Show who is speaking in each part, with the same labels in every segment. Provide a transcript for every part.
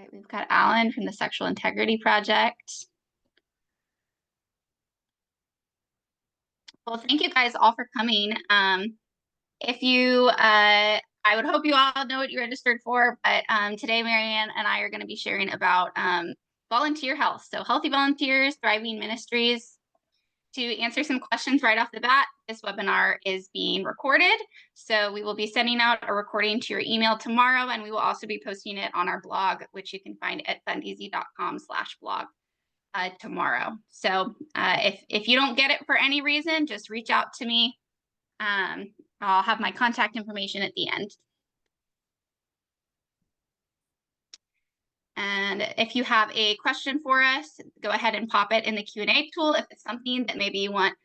Speaker 1: All right, we've got Alan from the Sexual Integrity Project. Well, thank you guys all for coming. I would hope you all know what you registered for, but today Marianne and I are going to be sharing about volunteer health. So healthy volunteers, thriving ministries. To answer some questions right off the bat, this webinar is being recorded. So we will be sending out a recording to your email tomorrow, and we will also be posting it on our blog, which you can find at fundeasy.com/blog tomorrow. So if you don't get it for any reason, just reach out to me. I'll have my contact information at the end. And if you have a question for us, go ahead and pop it in the Q&A tool. If it's something that maybe you want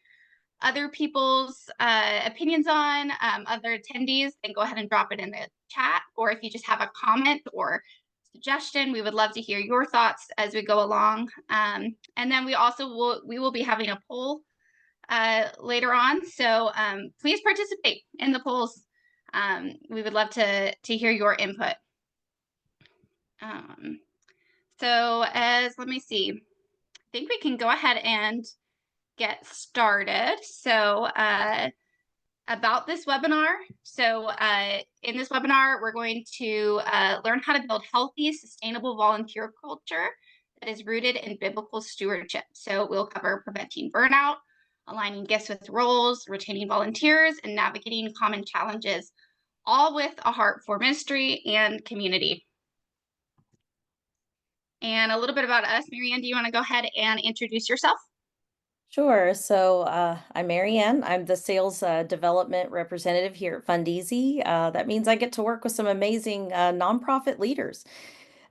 Speaker 1: other people's opinions on, other attendees, then go ahead and drop it in the chat. Or if you just have a comment or suggestion, we would love to hear your thoughts as we go along. And then we will be having a poll later on. So please participate in the polls. We would love to hear your input. Let me see. I think we can go ahead and get started. So about this webinar. So in this webinar, we're going to learn how to build healthy, sustainable volunteer culture that is rooted in biblical stewardship. So we'll cover preventing burnout, aligning gifts with roles, retaining volunteers, and navigating common challenges, all with a heart for ministry and community. And a little bit about us. Marianne, do you want to go ahead and introduce yourself?
Speaker 2: Sure. So I'm Marianne. I'm the sales development representative here at FundEasy. That means I get to work with some amazing nonprofit leaders,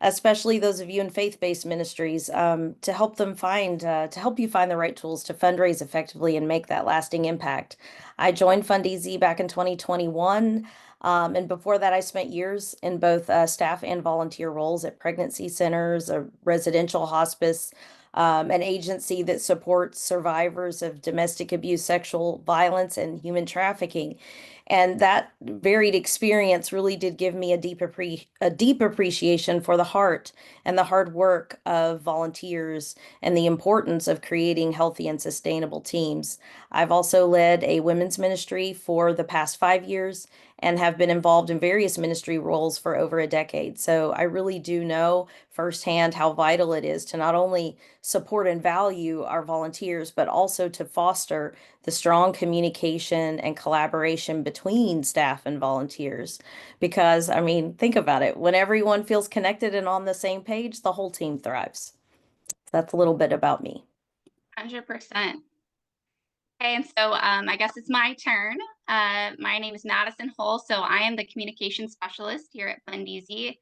Speaker 2: especially those of you in faith-based ministries, to help you find the right tools to fundraise effectively and make that lasting impact. I joined FundEasy back in 2021. And before that, I spent years in both staff and volunteer roles at pregnancy centers, a residential hospice, an agency that supports survivors of domestic abuse, sexual violence, and human trafficking. And that varied experience really did give me a deep appreciation for the heart and the hard work of volunteers and the importance of creating healthy and sustainable teams. I've also led a women's ministry for the past 5 years and have been involved in various ministry roles for over a decade. So I really do know firsthand how vital it is to not only support and value our volunteers, but also to foster the strong communication and collaboration between staff and volunteers. Because, I mean, think about it. When everyone feels connected and on the same page, the whole team thrives. That's a little bit about me.
Speaker 1: 100%. Okay, and so I guess it's my turn. My name is Madison Hull, so I am the communication specialist here at FundEasy.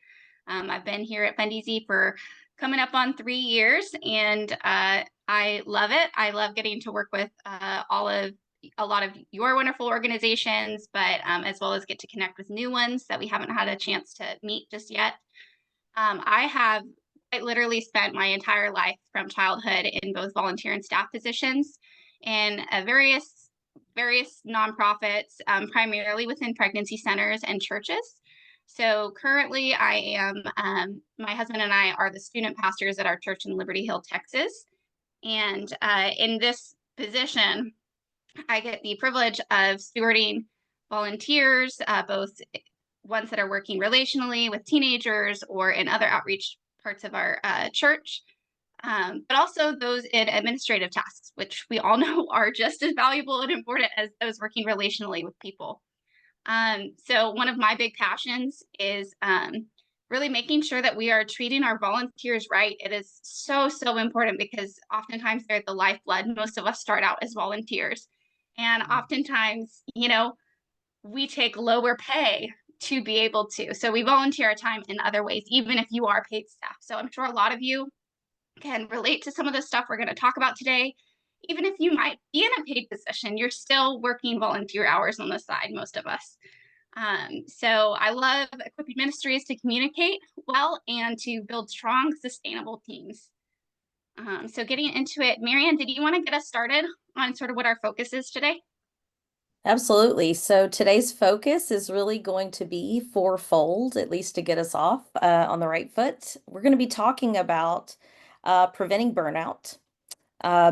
Speaker 1: I've been here at FundEasy for coming up on 3 years, and I love it. I love getting to work with a lot of your wonderful organizations, but as well as get to connect with new ones that we haven't had a chance to meet just yet. I have quite literally spent my entire life from childhood in both volunteer and staff positions in various nonprofits, primarily within pregnancy centers and churches. So currently I am, my husband and I are the student pastors at our church in Liberty Hill, Texas. And in this position, I get the privilege of stewarding volunteers, both ones that are working relationally with teenagers or in other outreach parts of our church, but also those in administrative tasks, which we all know are just as valuable and important as those working relationally with people. So one of my big passions is really making sure that we are treating our volunteers right. It is so important because oftentimes they're the lifeblood. Most of us start out as volunteers. And oftentimes, you know, we take lower pay to be able to. So we volunteer our time in other ways, even if you are paid staff. So I'm sure a lot of you can relate to some of the stuff we're going to talk about today. Even if you might be in a paid position, you're still working volunteer hours on the side, most of us. So I love equipping ministries to communicate well and to build strong, sustainable teams. So getting into it, Marianne, did you want to get us started on sort of what our focus is today?
Speaker 2: Absolutely. So today's focus is really going to be fourfold, at least to get us off on the right foot. We're going to be talking about preventing burnout,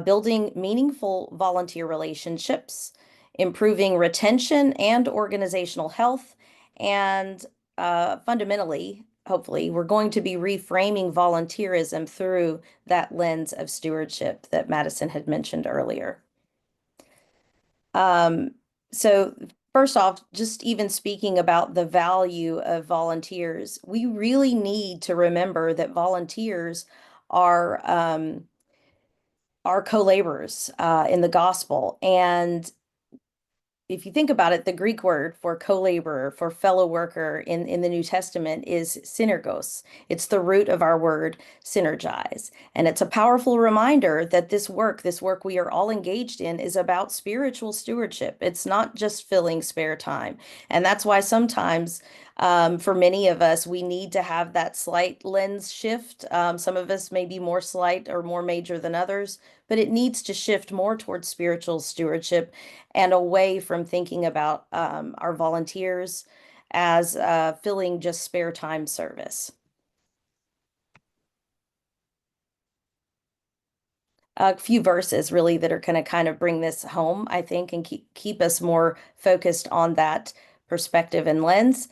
Speaker 2: building meaningful volunteer relationships, improving retention and organizational health, and fundamentally, hopefully, we're going to be reframing volunteerism through that lens of stewardship that Madison had mentioned earlier. Um, so first off, just even speaking about the value of volunteers, we really need to remember that volunteers are um, are co-laborers in the gospel. And if you think about it, the Greek word for co-laborer, for fellow worker in the New Testament is synergos. It's the root of our word synergize. And it's a powerful reminder that this work we are all engaged in, is about spiritual stewardship. It's not just filling spare time. And that's why sometimes, for many of us, we need to have that slight lens shift. Some of us may be more slight or more major than others, but it needs to shift more towards spiritual stewardship and away from thinking about our volunteers as filling just spare time service. A few verses really that are going to kind of bring this home, I think, and keep us more focused on that perspective and lens.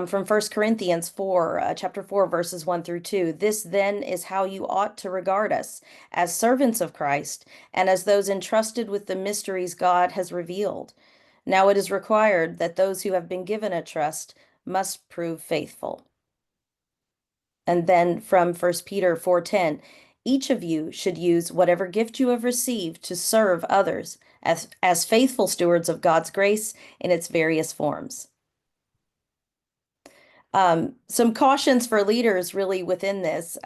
Speaker 2: From 1 Corinthians 4, chapter 4, verses 1 through 2. This then is how you ought to regard us, as servants of Christ, and as those entrusted with the mysteries God has revealed. Now it is required that those who have been given a trust must prove faithful. And then from 1 Peter 4:10, each of you should use whatever gift you have received to serve others as faithful stewards of God's grace in its various forms. Some cautions for leaders really within this.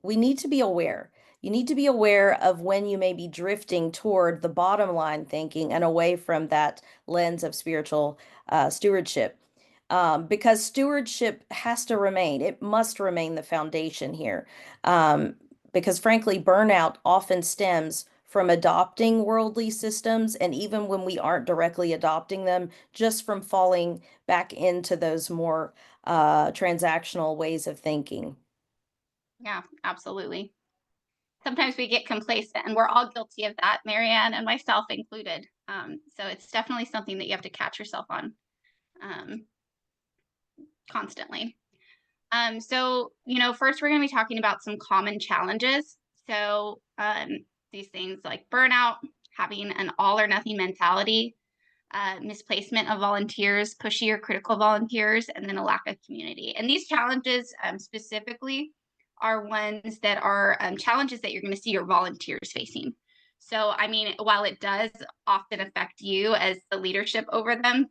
Speaker 2: We need to be aware. You need to be aware of when you may be drifting toward the bottom line thinking and away from that lens of spiritual stewardship. Because stewardship has to remain, it must remain the foundation here. Because frankly, burnout often stems from adopting worldly systems, and even when we aren't directly adopting them, just from falling back into those more transactional ways of thinking.
Speaker 1: Yeah, absolutely. Sometimes we get complacent, and we're all guilty of that, Marianne and myself included. So it's definitely something that you have to catch yourself on um, constantly. First we're going to be talking about some common challenges. These things like burnout, having an all or nothing mentality, misplacement of volunteers, pushy or critical volunteers, and then a lack of community. And these challenges specifically are ones that are challenges that you're going to see your volunteers facing. So, I mean, while it does often affect you as the leadership over them,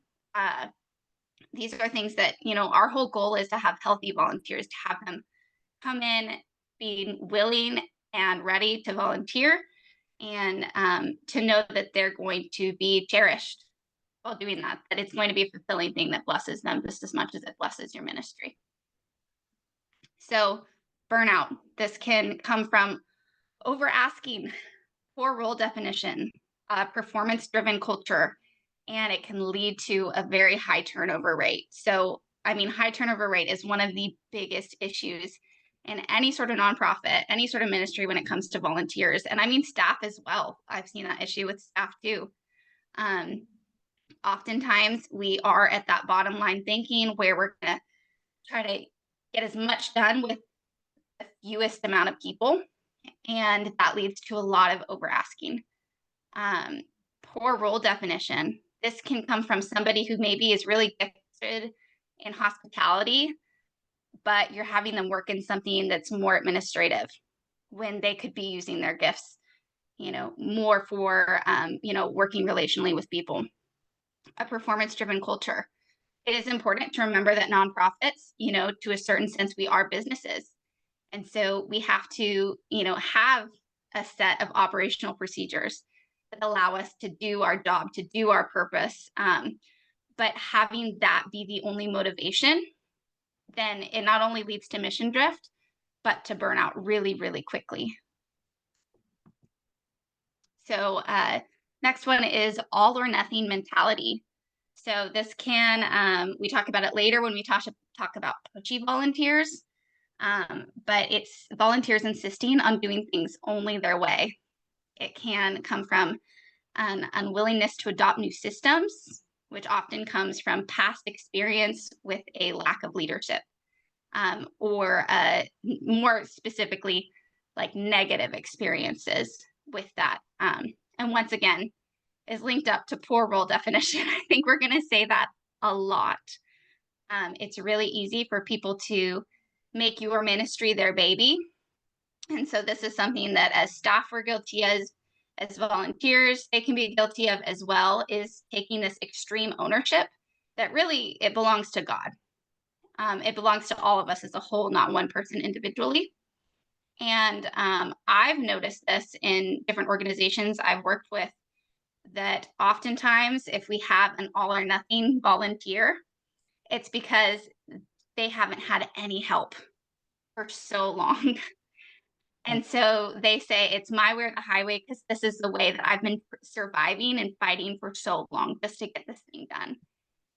Speaker 1: these are things that, our whole goal is to have healthy volunteers, to have them come in being willing and ready to volunteer, and to know that they're going to be cherished while doing that, that it's going to be a fulfilling thing that blesses them just as much as it blesses your ministry. So, burnout, this can come from over asking, poor role definition, performance driven culture, and it can lead to a very high turnover rate. So, I mean, high turnover rate is one of the biggest issues in any sort of nonprofit, any sort of ministry when it comes to volunteers. And I mean, staff as well. I've seen that issue with staff too. Oftentimes, we are at that bottom line thinking where we're going to try to get as much done with the fewest amount of people. And that leads to a lot of over asking. Poor role definition. This can come from somebody who maybe is really gifted in hospitality, but you're having them work in something that's more administrative when they could be using their gifts, more for, working relationally with people. A performance driven culture. It is important to remember that nonprofits, to a certain sense, we are businesses. And so we have to, have a set of operational procedures that allow us to do our job, to do our purpose. But having that be the only motivation, then it not only leads to mission drift, but to burnout really, really quickly. So Next one is all or nothing mentality. So this can, we talk about it later when we talk about pushy volunteers, but it's volunteers insisting on doing things only their way. It can come from an unwillingness to adopt new systems, which often comes from past experience with a lack of leadership, or more specifically, like negative experiences with that. And once again, is linked up to poor role definition. I think we're going to say that a lot. It's really easy for people to make your ministry their baby. And so this is something that as staff we're guilty as volunteers, they can be guilty of as well, is taking this extreme ownership that really it belongs to God. It belongs to all of us as a whole, not one person individually. And I've noticed this in different organizations I've worked with, that oftentimes if we have an all or nothing volunteer, it's because they haven't had any help for so long. And so they say, it's my way or the highway, because this is the way that I've been surviving and fighting for so long just to get this thing done.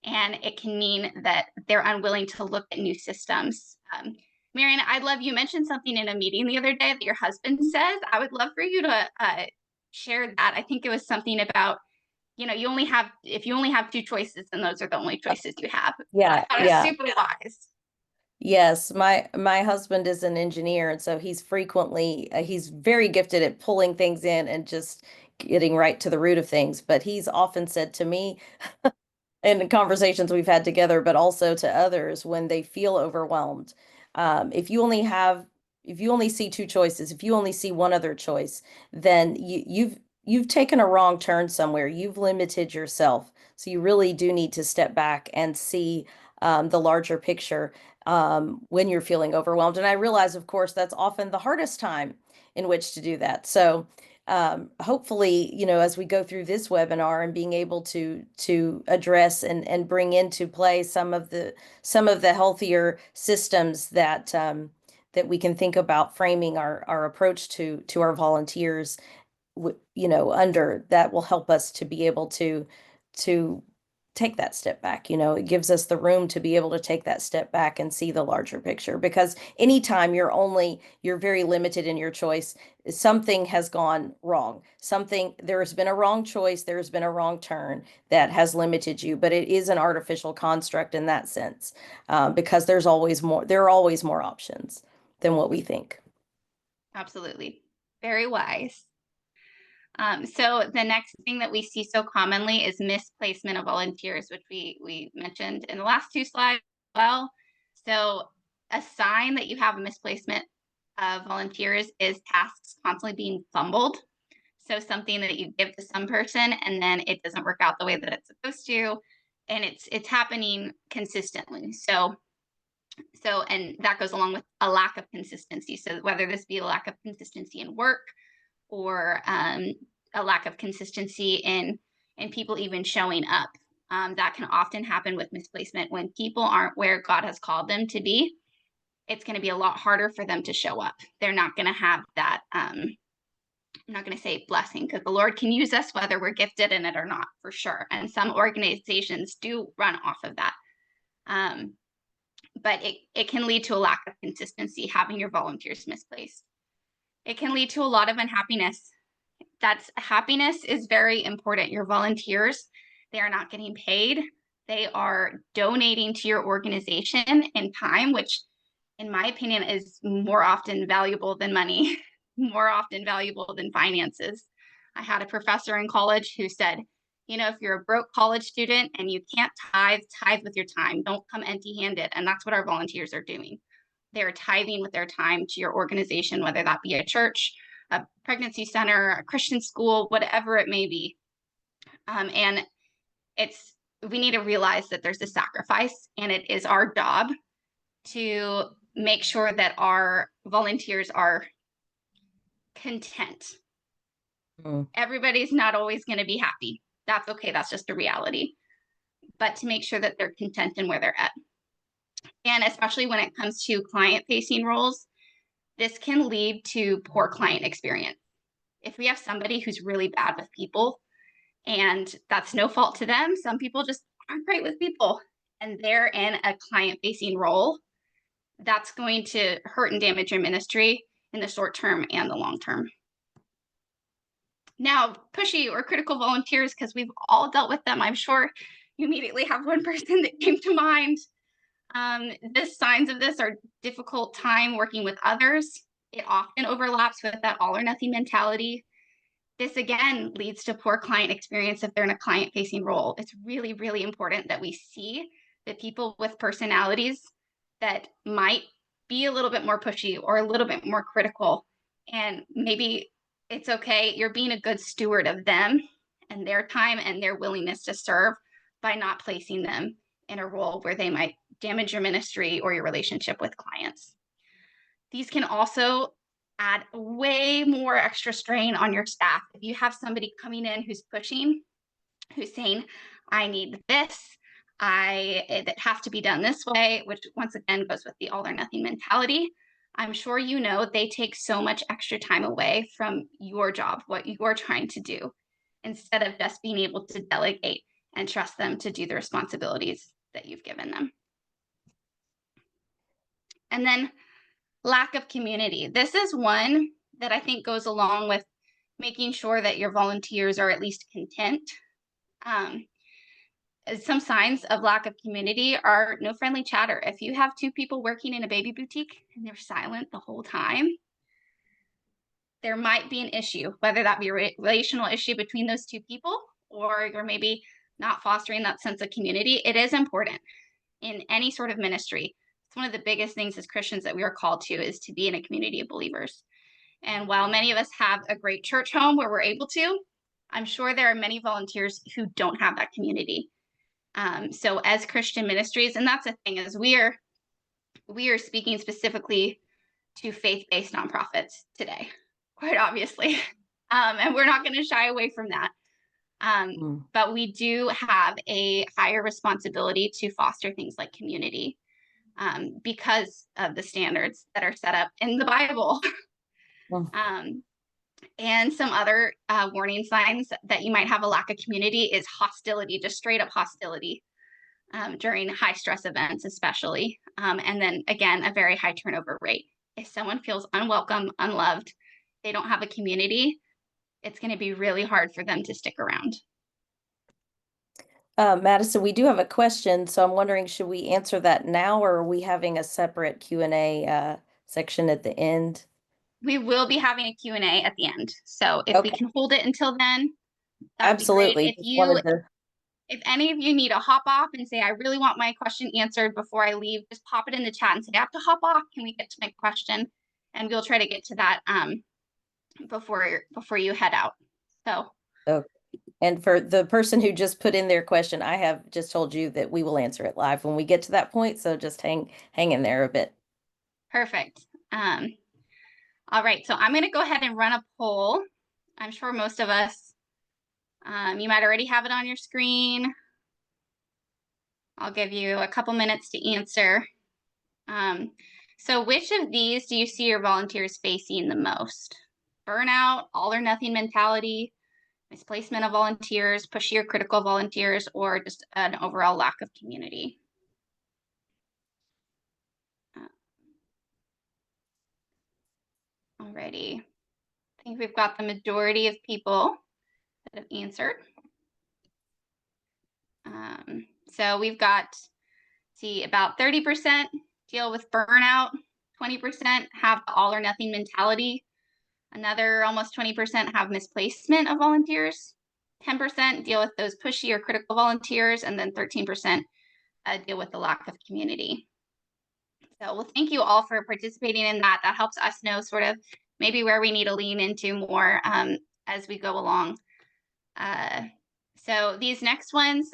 Speaker 1: And it can mean that they're unwilling to look at new systems. Marianne, I'd love, you mentioned something in a meeting the other day that your husband says. I would love for you to share that. I think it was something about, you only have, if you only have two choices, then those are the only choices you have.
Speaker 2: Yeah,
Speaker 1: I thought
Speaker 2: yeah.
Speaker 1: it was super wise.
Speaker 2: Yes, my husband is an engineer, and so he's frequently he's very gifted at pulling things in and just getting right to the root of things. But he's often said to me in the conversations we've had together, but also to others when they feel overwhelmed. If you only have, if you only see two choices, if you only see one other choice, then you've taken a wrong turn somewhere. You've limited yourself. So you really do need to step back and see the larger picture when you're feeling overwhelmed. And I realize, of course, that's often the hardest time in which to do that. So hopefully, as we go through this webinar and being able to address and bring into play some of the healthier systems that that we can think about framing our approach to our volunteers, under that will help us to be able to take that step back. It gives us the room to be able to take that step back and see the larger picture, because anytime you're very limited in your choice, something has gone wrong. There's been a wrong choice, there's been a wrong turn that has limited you, but it is an artificial construct in that sense, because there are always more options than what we think.
Speaker 1: Absolutely. Very wise. So the next thing that we see so commonly is misplacement of volunteers, which we mentioned in the last two slides as well. So a sign that you have a misplacement of volunteers is tasks constantly being fumbled. So something that you give to some person and then it doesn't work out the way that it's supposed to, and it's happening consistently. So and that goes along with a lack of consistency. So whether this be a lack of consistency in work, or a lack of consistency in people even showing up. That can often happen with misplacement when people aren't where God has called them to be. It's going to be a lot harder for them to show up. They're not going to have that, I'm not going to say blessing, because the Lord can use us whether we're gifted in it or not, for sure. And some organizations do run off of that. But it can lead to a lack of consistency, having your volunteers misplaced. It can lead to a lot of unhappiness. Happiness is very important. Your volunteers, they are not getting paid. They are donating to your organization in time, which in my opinion is more often valuable than money, more often valuable than finances. I had a professor in college who said, if you're a broke college student and you can't tithe with your time. Don't come empty-handed. And that's what our volunteers are doing. They're tithing with their time to your organization, whether that be a church, a pregnancy center, a Christian school, whatever it may be. And we need to realize that there's a sacrifice, and it is our job to make sure that our volunteers are content. Everybody's not always going to be happy. That's okay. That's just a reality. But to make sure that they're content in where they're at. And especially when it comes to client-facing roles, this can lead to poor client experience. If we have somebody who's really bad with people, And that's no fault to them. Some people just aren't great with people and they're in a client facing role. That's going to hurt and damage your ministry in the short term and the long term. Now, pushy or critical volunteers, because we've all dealt with them. I'm sure you immediately have one person that came to mind. The signs of this are difficult time working with others. It often overlaps with that all or nothing mentality. This again leads to poor client experience if they're in a client facing role. It's really, really important that we see that people with personalities that might be a little bit more pushy or a little bit more critical, and maybe it's okay, you're being a good steward of them and their time and their willingness to serve by not placing them in a role where they might damage your ministry or your relationship with clients. These can also add way more extra strain on your staff. If you have somebody coming in who's pushing, who's saying, I need this, it has to be done this way, which once again goes with the all or nothing mentality. I'm sure you know they take so much extra time away from your job, what you're trying to do, instead of just being able to delegate and trust them to do the responsibilities that you've given them. And then lack of community. This is one that I think goes along with making sure that your volunteers are at least content. Some signs of lack of community are no friendly chatter. If you have two people working in a baby boutique and they're silent the whole time, there might be an issue, whether that be a relational issue between those two people, or you're maybe not fostering that sense of community. It is important in any sort of ministry. It's one of the biggest things as Christians that we are called to, is to be in a community of believers. And while many of us have a great church home where we're able to, I'm sure there are many volunteers who don't have that community. So as Christian ministries, and that's the thing, is we are speaking specifically to faith-based nonprofits today, quite obviously. And we're not going to shy away from that. But we do have a higher responsibility to foster things like community, because of the standards that are set up in the Bible. And some other warning signs that you might have a lack of community is hostility, just straight up hostility during high stress events, especially. And then again, a very high turnover rate. If someone feels unwelcome, unloved, they don't have a community, it's going to be really hard for them to stick around.
Speaker 2: Madison, we do have a question, so I'm wondering, should we answer that now, or are we having a separate Q&A section at the end?
Speaker 1: We will be having a Q&A at the end. So if we
Speaker 2: Okay.
Speaker 1: can hold it until then, that would be
Speaker 2: Absolutely.
Speaker 1: great. If any of you need to hop off and say, I really want my question answered before I leave, just pop it in the chat and say, I have to hop off. Can we get to my question? And we'll try to get to that before you head out. So.
Speaker 2: Okay. And for the person who just put in their question, I have just told you that we will answer it live when we get to that point. So just hang in there a bit.
Speaker 1: Perfect. All right. So I'm going to go ahead and run a poll. I'm sure most of us, you might already have it on your screen. I'll give you a couple minutes to answer. So which of these do you see your volunteers facing the most? Burnout, all or nothing mentality, misplacement of volunteers, pushy or critical volunteers, or just an overall lack of community? Alrighty. I think we've got the majority of people that have answered. So we've got, about 30% deal with burnout, 20% have the all or nothing mentality, another almost 20% have misplacement of volunteers, 10% deal with those pushy or critical volunteers, and then 13% deal with the lack of community. So, well, thank you all for participating in that. That helps us know sort of maybe where we need to lean into more as we go along. So these next ones,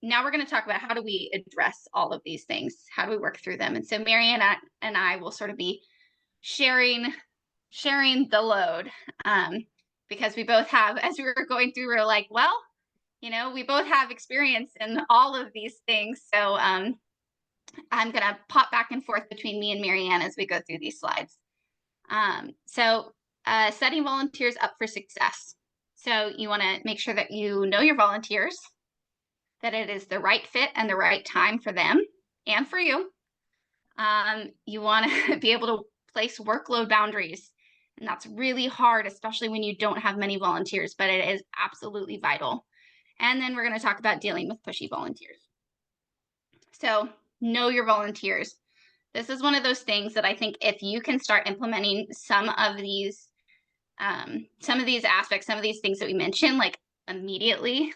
Speaker 1: now we're going to talk about how do we address all of these things? How do we work through them? And so Marianne and I will sort of be sharing the load, because we both have, as we were going through, we were like, well, we both have experience in all of these things. So I'm going to pop back and forth between me and Marianne as we go through these slides. So setting volunteers up for success. So you want to make sure that you know your volunteers, that it is the right fit and the right time for them and for you. You want to be able to place workload boundaries. And that's really hard, especially when you don't have many volunteers, but it is absolutely vital. And then we're going to talk about dealing with pushy volunteers. So know your volunteers. This is one of those things that I think if you can start implementing some of these aspects, some of these things that we mentioned, like immediately,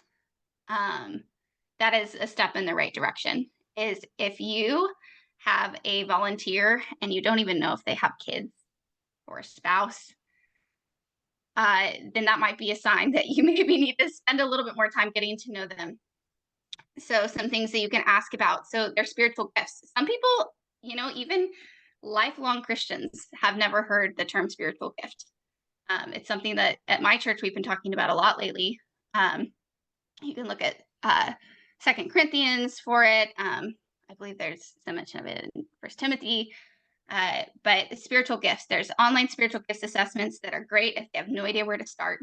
Speaker 1: that is a step in the right direction. Is if you have a volunteer and you don't even know if they have kids or a spouse, then that might be a sign that you maybe need to spend a little bit more time getting to know them. So some things that you can ask about. So their spiritual gifts. Some people, even lifelong Christians have never heard the term spiritual gift. It's something that at my church we've been talking about a lot lately. You can look at 2 Corinthians for it. I believe there's some mention of it in First Timothy. But spiritual gifts, there's online spiritual gifts assessments that are great if you have no idea where to start.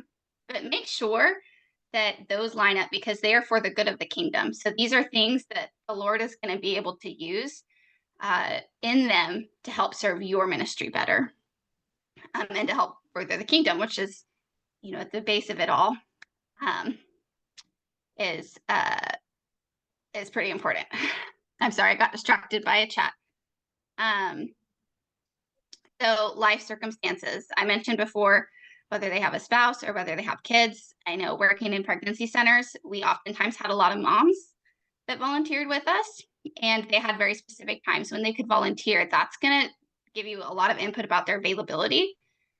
Speaker 1: But make sure that those line up because they are for the good of the kingdom. So these are things that the Lord is going to be able to use in them to help serve your ministry better and to help further the kingdom, which is, at the base of it all, is pretty important. I'm sorry, I got distracted by a chat. So life circumstances, I mentioned before, whether they have a spouse or whether they have kids. I know working in pregnancy centers, we oftentimes had a lot of moms that volunteered with us, and they had very specific times when they could volunteer. That's going to give you a lot of input about their availability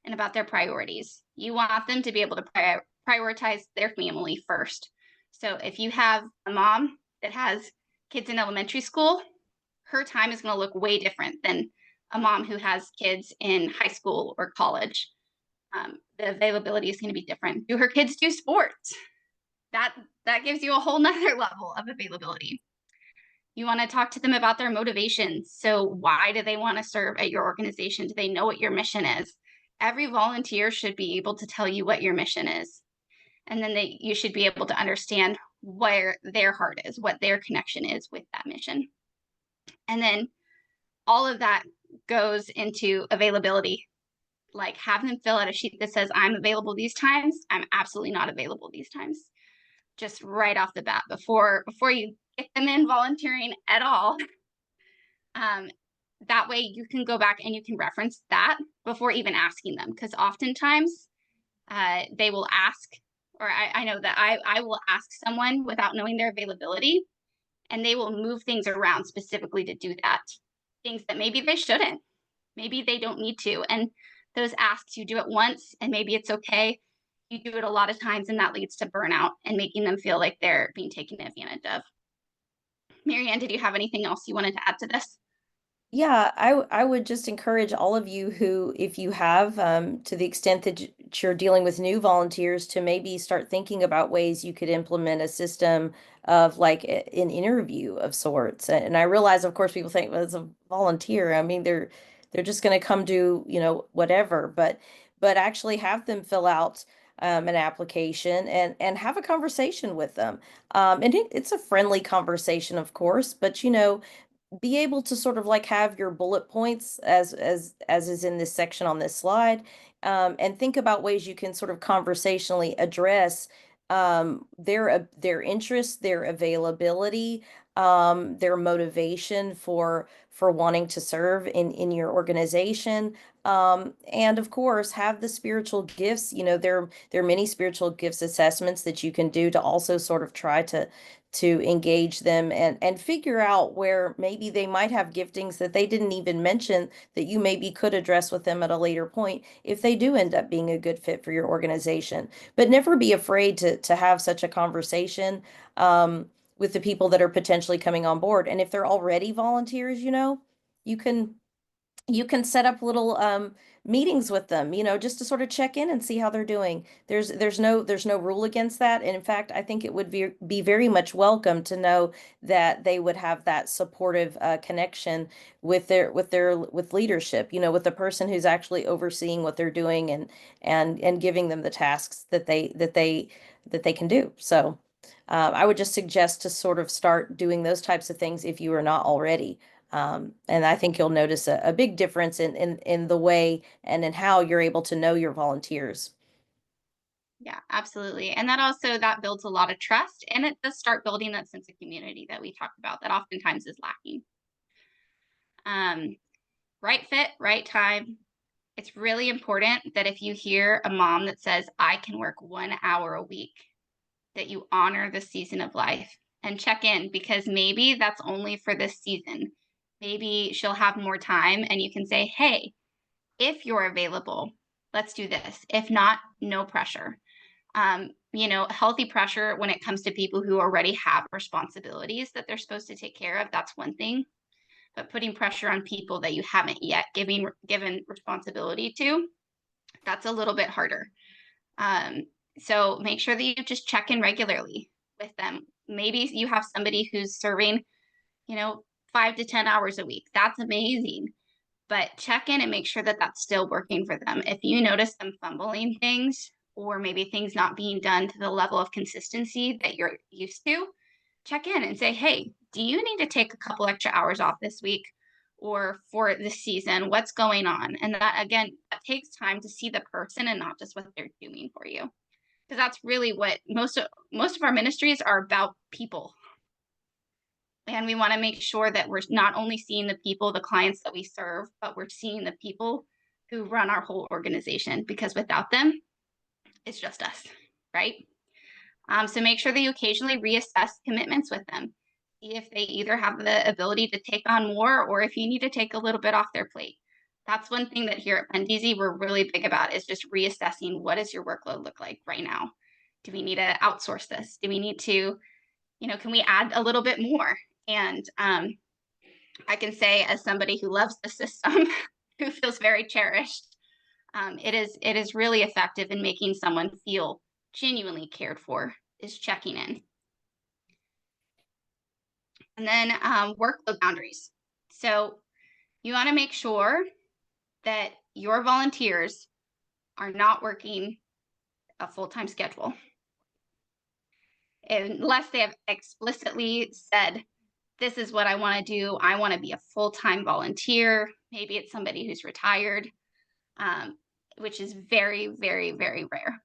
Speaker 1: and about their priorities. You want them to be able to prioritize their family first. So if you have a mom that has kids in elementary school, her time is going to look way different than a mom who has kids in high school or college. The availability is going to be different. Do her kids do sports? That gives you a whole nother level of availability. You want to talk to them about their motivations. So why do they want to serve at your organization? Do they know what your mission is? Every volunteer should be able to tell you what your mission is. And then you should be able to understand where their heart is, what their connection is with that mission. And then all of that goes into availability. Like have them fill out a sheet that says, I'm available these times. I'm absolutely not available these times. Just right off the bat, before you get them in volunteering at all. That way you can go back and you can reference that before even asking them. Because oftentimes they will ask, or I know that I will ask someone without knowing their availability, and they will move things around specifically to do that. Things that maybe they shouldn't. Maybe they don't need to. And those asks, you do it once and maybe it's okay. You do it a lot of times and that leads to burnout and making them feel like they're being taken advantage of. Marianne, did you have anything else you wanted to add to this?
Speaker 2: Yeah, I would just encourage all of you who, if you have, to the extent that you're dealing with new volunteers, to maybe start thinking about ways you could implement a system of like an interview of sorts. And I realize, of course, people think, well, it's a volunteer. I mean, they're just going to come do, whatever, but actually have them fill out an application and have a conversation with them. And it's a friendly conversation, of course, but be able to sort of like have your bullet points as is in this section on this slide, and think about ways you can sort of conversationally address their interests, their availability, their motivation for wanting to serve in your organization, and of course have the spiritual gifts. There are many spiritual gifts assessments that you can do to also sort of try to engage them and figure out where maybe they might have giftings that they didn't even mention that you maybe could address with them at a later point if they do end up being a good fit for your organization. But never be afraid to have such a conversation with the people that are potentially coming on board. And if they're already volunteers, you can you can set up little meetings with them, just to sort of check in and see how they're doing. There's no rule against that. And in fact, I think it would be very much welcome to know that they would have that supportive connection with leadership, with the person who's actually overseeing what they're doing and giving them the tasks that they can do. So I would just suggest to sort of start doing those types of things if you are not already. And I think you'll notice a big difference in the way and in how you're able to know your volunteers.
Speaker 1: Yeah, absolutely. And that builds a lot of trust, and it does start building that sense of community that we talked about that oftentimes is lacking. Um, right fit, right time. It's really important that if you hear a mom that says, I can work 1 hour a week, that you honor the season of life and check in, because maybe that's only for this season. Maybe she'll have more time and you can say, hey, if you're available, let's do this. If not, no pressure. Healthy pressure when it comes to people who already have responsibilities that they're supposed to take care of, that's one thing. But putting pressure on people that you haven't yet given responsibility to, that's a little bit harder. So make sure that you just check in regularly with them. Maybe you have somebody who's serving, 5 to 10 hours a week. That's amazing. But check in and make sure that that's still working for them. If you notice them fumbling things, or maybe things not being done to the level of consistency that you're used to, check in and say, hey, do you need to take a couple extra hours off this week or for this season? What's going on? And that, again, that takes time to see the person and not just what they're doing for you. Because that's really what most of our ministries are about: people. And we want to make sure that we're not only seeing the people, the clients that we serve, but we're seeing the people who run our whole organization, because without them, it's just us, right? So make sure that you occasionally reassess commitments with them. See if they either have the ability to take on more, or if you need to take a little bit off their plate. That's one thing that here at FundEasy we're really big about, is just reassessing, what does your workload look like right now? Do we need to outsource this? Do we need to, can we add a little bit more? And I can say, as somebody who loves the system, who feels very cherished, it is really effective in making someone feel genuinely cared for, is checking in. And then workload boundaries. So you want to make sure that your volunteers are not working a full-time schedule, unless they have explicitly said, this is what I want to do. I want to be a full-time volunteer. Maybe it's somebody who's retired, which is very, very, very rare.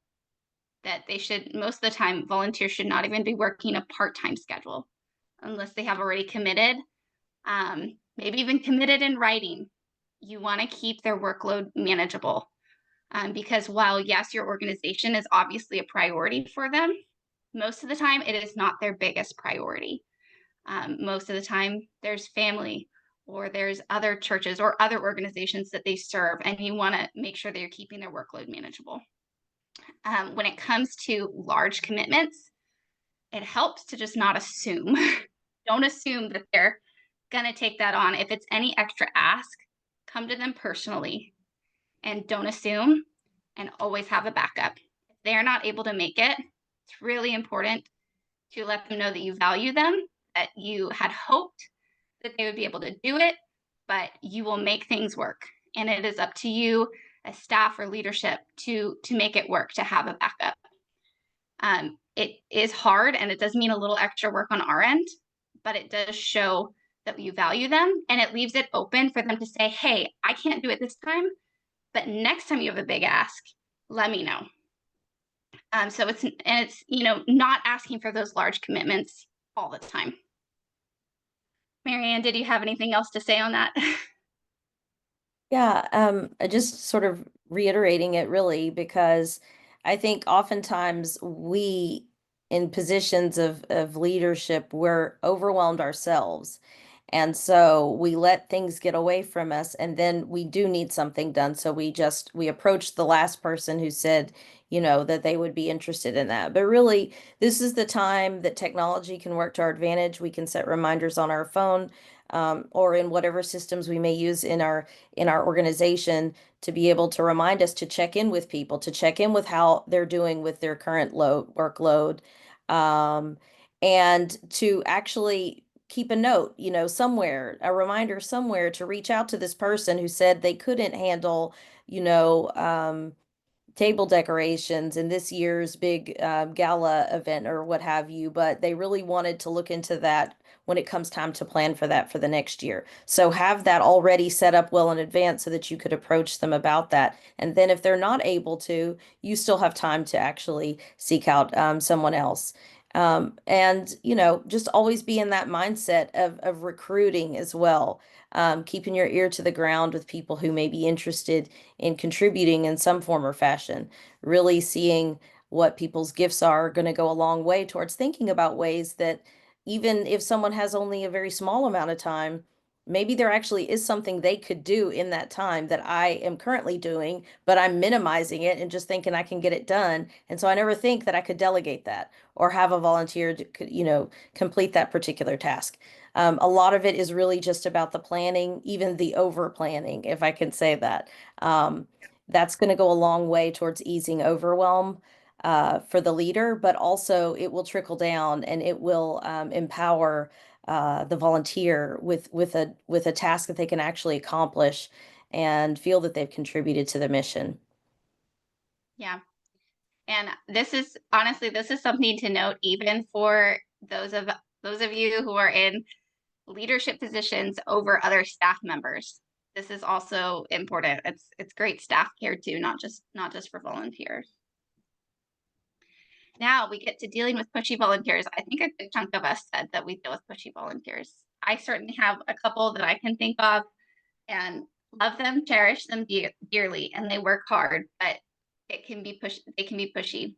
Speaker 1: That most of the time, volunteers should not even be working a part-time schedule unless they have already committed, maybe even committed in writing. You want to keep their workload manageable, because while, yes, your organization is obviously a priority for them, most of the time it is not their biggest priority. Most of the time there's family, or there's other churches or other organizations that they serve, and you want to make sure that you're keeping their workload manageable. When it comes to large commitments, it helps to just not assume. Don't assume that they're going to take that on. If it's any extra ask, come to them personally, and don't assume, and always have a backup. If they're not able to make it, it's really important to let them know that you value them, that you had hoped that they would be able to do it, but you will make things work. And it is up to you as staff or leadership to make it work, to have a backup. It is hard, and it does mean a little extra work on our end, but it does show that you value them, and it leaves it open for them to say, hey, I can't do it this time, but next time you have a big ask, let me know. So it's not asking for those large commitments all the time. Marianne, did you have anything else to say on that?
Speaker 2: Yeah, just sort of reiterating it really, because I think oftentimes we, in positions of leadership, we're overwhelmed ourselves. And so we let things get away from us, and then we do need something done. So we approach the last person who said, that they would be interested in that. But really, this is the time that technology can work to our advantage. We can set reminders on our phone. or in whatever systems we may use in our organization, to be able to remind us to check in with people, to check in with how they're doing with their current workload, um, and to actually keep a note, somewhere, a reminder somewhere to reach out to this person who said they couldn't handle, you know, um, table decorations in this year's big gala event or what have you, but they really wanted to look into that when it comes time to plan for that for the next year. So have that already set up well in advance so that you could approach them about that. And then if they're not able to, you still have time to actually seek out someone else. And, just always be in that mindset of recruiting as well. Keeping your ear to the ground with people who may be interested in contributing in some form or fashion. Really seeing what people's gifts are going to go a long way towards thinking about ways that even if someone has only a very small amount of time, maybe there actually is something they could do in that time that I am currently doing, but I'm minimizing it and just thinking I can get it done. And so I never think that I could delegate that or have a volunteer to, complete that particular task. A lot of it is really just about the planning, even the over planning, if I can say that. Um, that's going to go a long way towards easing overwhelm for the leader, but also it will trickle down and it will empower the volunteer with a task that they can actually accomplish and feel that they've contributed to the mission.
Speaker 1: Yeah. And this is something to note even for those of you who are in leadership positions over other staff members. This is also important. It's great staff care too, not just for volunteers. Now we get to dealing with pushy volunteers. I think a good chunk of us said that we deal with pushy volunteers. I certainly have a couple that I can think of and love them, cherish them dearly, and they work hard, but they can be pushy.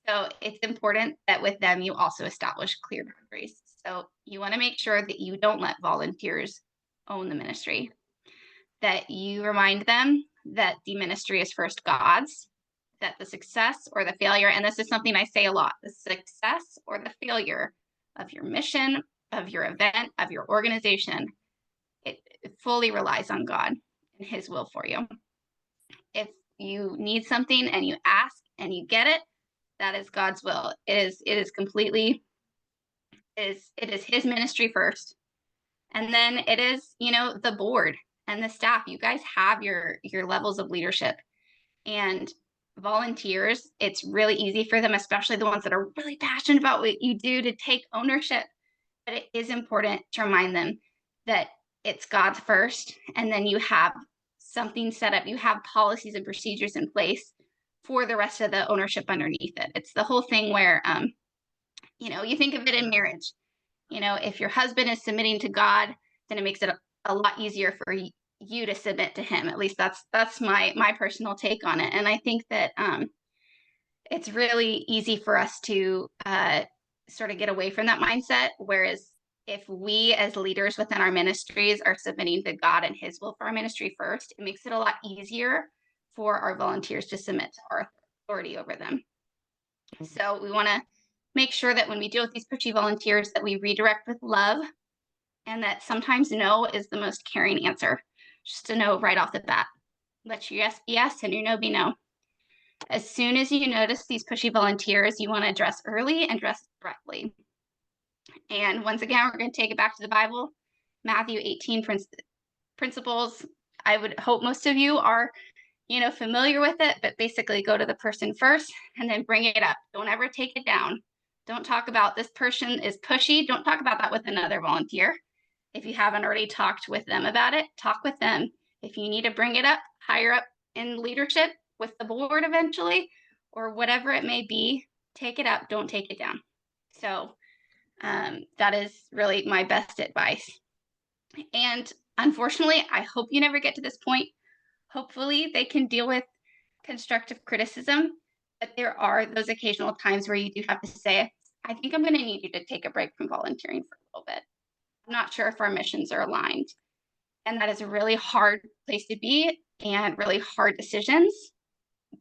Speaker 1: So it's important that with them, you also establish clear boundaries. So you want to make sure that you don't let volunteers own the ministry, that you remind them that the ministry is first God's, that the success or the failure, and this is something I say a lot, the success or the failure of your mission, of your event, of your organization, it fully relies on God and His will for you. If you need something and you ask and you get it, that is God's will. It is completely it is His ministry first, and then it is the board and the staff. You guys have your levels of leadership, and volunteers. It's really easy for them, especially the ones that are really passionate about what you do, to take ownership. But it is important to remind them that it's God's first, and then you have something set up. You have policies and procedures in place for the rest of the ownership underneath it. It's the whole thing where, you think of it in marriage. If your husband is submitting to God, then it makes it a lot easier for you to submit to Him. At least that's my personal take on it. And I think that it's really easy for us to sort of get away from that mindset. Whereas if we as leaders within our ministries are submitting to God and His will for our ministry first, it makes it a lot easier for our volunteers to submit to our authority over them. So we want to make sure that when we deal with these pushy volunteers, that we redirect with love, and that sometimes no is the most caring answer. Just a no right off the bat. Let your yes be yes and your no be no. As soon as you notice these pushy volunteers, you want to address early and address directly. And once again, we're going to take it back to the Bible, Matthew 18 principles. I would hope most of you are, familiar with it, but basically go to the person first and then bring it up. Don't ever take it down. Don't talk about this person is pushy. Don't talk about that with another volunteer. If you haven't already talked with them about it, talk with them. If you need to bring it up higher up in leadership with the board eventually, or whatever it may be, take it up. Don't take it down. So that is really my best advice. And unfortunately, I hope you never get to this point. Hopefully they can deal with constructive criticism, but there are those occasional times where you do have to say, I think I'm going to need you to take a break from volunteering for a little bit. I'm not sure if our missions are aligned. And that is a really hard place to be and really hard decisions.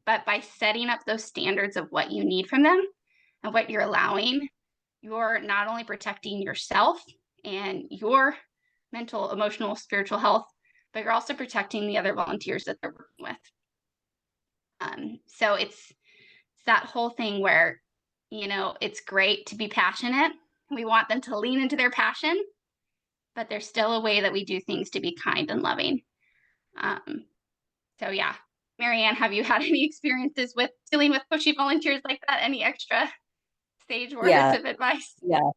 Speaker 1: But by setting up those standards of what you need from them and what you're allowing, you're not only protecting yourself and your mental, emotional, spiritual health, but you're also protecting the other volunteers that they're working with. So it's that whole thing where, it's great to be passionate. We want them to lean into their passion, but there's still a way that we do things to be kind and loving. Um, so yeah. Marianne, have you had any experiences with dealing with pushy volunteers like that? Any extra sage words
Speaker 2: Yeah,
Speaker 1: of advice?
Speaker 2: yeah.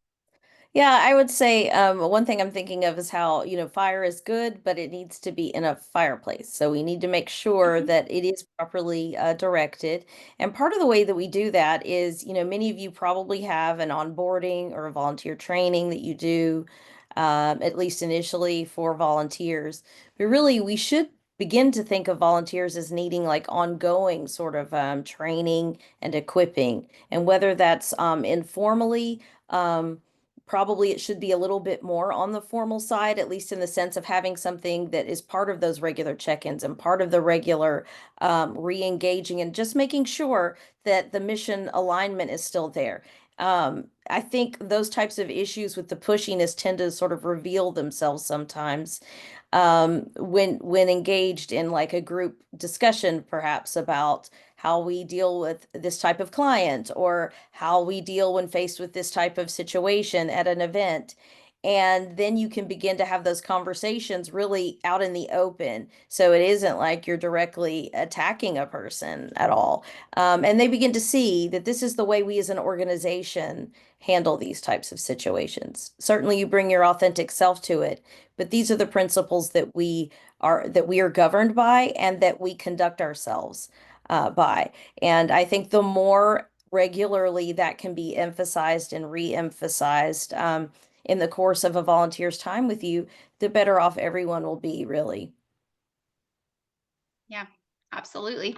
Speaker 2: Yeah, I would say one thing I'm thinking of is how, fire is good, but it needs to be in a fireplace. So we need to make sure
Speaker 1: Mhm.
Speaker 2: that it is properly directed. And part of the way that we do that is, many of you probably have an onboarding or a volunteer training that you do, at least initially for volunteers. But really, we should begin to think of volunteers as needing like ongoing sort of training and equipping. And whether that's informally, um, probably it should be a little bit more on the formal side, at least in the sense of having something that is part of those regular check-ins and part of the regular re-engaging and just making sure that the mission alignment is still there. I think those types of issues with the pushiness tend to sort of reveal themselves sometimes when engaged in like a group discussion, perhaps about how we deal with this type of client or how we deal when faced with this type of situation at an event. And then you can begin to have those conversations really out in the open. So it isn't like you're directly attacking a person at all. And they begin to see that this is the way we as an organization handle these types of situations. Certainly, you bring your authentic self to it, but these are the principles that we are governed by and that we conduct ourselves by. And I think the more regularly that can be emphasized and re-emphasized in the course of a volunteer's time with you, the better off everyone will be, really.
Speaker 1: Yeah, absolutely.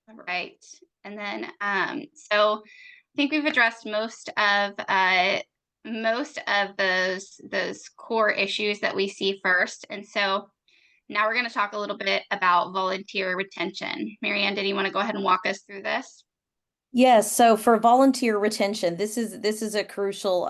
Speaker 1: All right. And then, so I think we've addressed most of those core issues that we see first. And so now we're going to talk a little bit about volunteer retention. Marianne, did you want to go ahead and walk us through this?
Speaker 2: Yes, so for volunteer retention, this is a crucial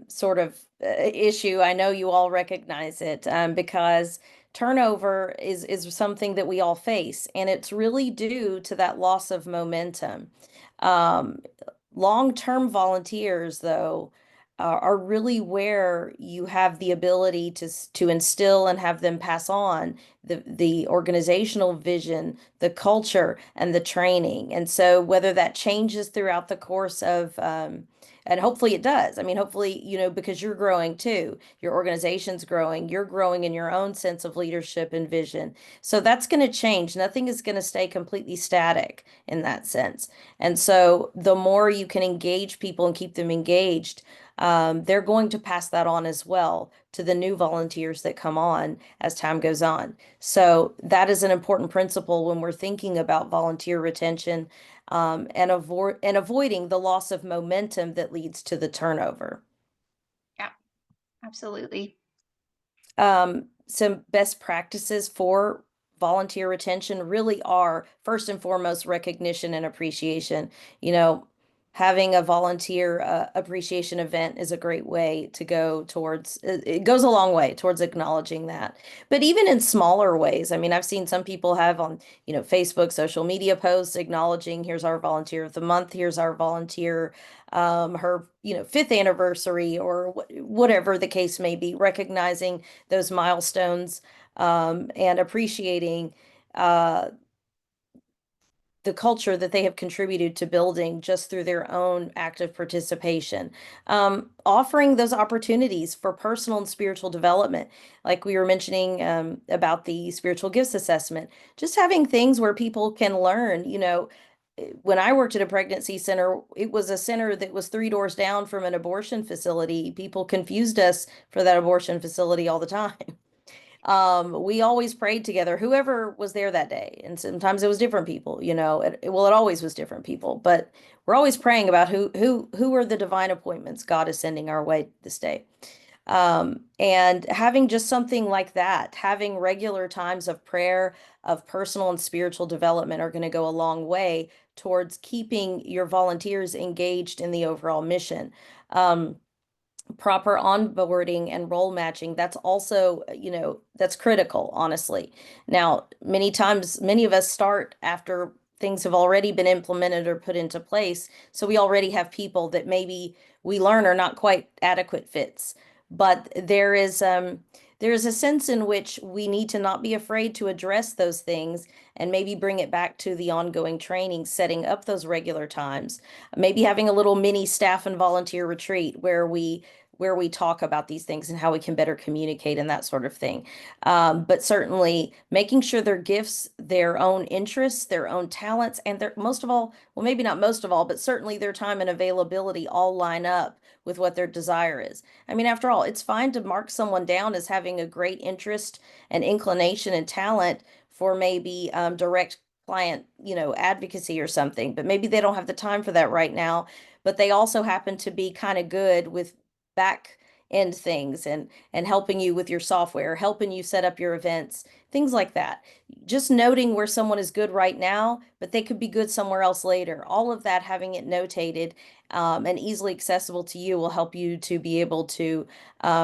Speaker 2: sort of issue. I know you all recognize it because turnover is something that we all face, and it's really due to that loss of momentum. Um, Long-term volunteers, though, are really where you have the ability to instill and have them pass on the organizational vision, the culture, and the training. And so whether that changes throughout the course of and hopefully it does. I mean, hopefully, because you're growing too, your organization's growing, you're growing in your own sense of leadership and vision. So that's going to change. Nothing is going to stay completely static in that sense. And so the more you can engage people and keep them engaged, they're going to pass that on as well to the new volunteers that come on as time goes on. So that is an important principle when we're thinking about volunteer retention, and avoiding the loss of momentum that leads to the turnover.
Speaker 1: Yeah, absolutely.
Speaker 2: Some best practices for volunteer retention really are first and foremost recognition and appreciation. You know, Having a volunteer appreciation event is a great way to go towards, it goes a long way towards acknowledging that. But even in smaller ways, I mean, I've seen some people have on, Facebook, social media posts acknowledging, here's our volunteer of the month, here's our volunteer, her, fifth anniversary, or whatever the case may be, recognizing those milestones, and appreciating uh, the culture that they have contributed to building just through their own active participation. Offering those opportunities for personal and spiritual development, like we were mentioning about the spiritual gifts assessment, just having things where people can learn. When I worked at a pregnancy center, it was a center that was three doors down from an abortion facility. People confused us for that abortion facility all the time. We always prayed together, whoever was there that day. And sometimes it was different people, well, it always was different people, but we're always praying about who are the divine appointments God is sending our way this day. And having just something like that, having regular times of prayer, of personal and spiritual development, are going to go a long way towards keeping your volunteers engaged in the overall mission. Um, proper onboarding and role matching, that's also, that's critical, honestly. Now, many times, many of us start after things have already been implemented or put into place. So we already have people that maybe we learn are not quite adequate fits. But there is a sense in which we need to not be afraid to address those things and maybe bring it back to the ongoing training, setting up those regular times, maybe having a little mini staff and volunteer retreat where we talk about these things and how we can better communicate and that sort of thing. But certainly making sure their gifts, their own interests, their own talents, and their most of all, well, maybe not most of all, but certainly their time and availability all line up with what their desire is. I mean, after all, it's fine to mark someone down as having a great interest and inclination and talent for maybe direct client, advocacy or something, but maybe they don't have the time for that right now. But they also happen to be kind of good with back end things and helping you with your software, helping you set up your events, things like that. Just noting where someone is good right now, but they could be good somewhere else later. All of that, having it notated and easily accessible to you, will help you to be able to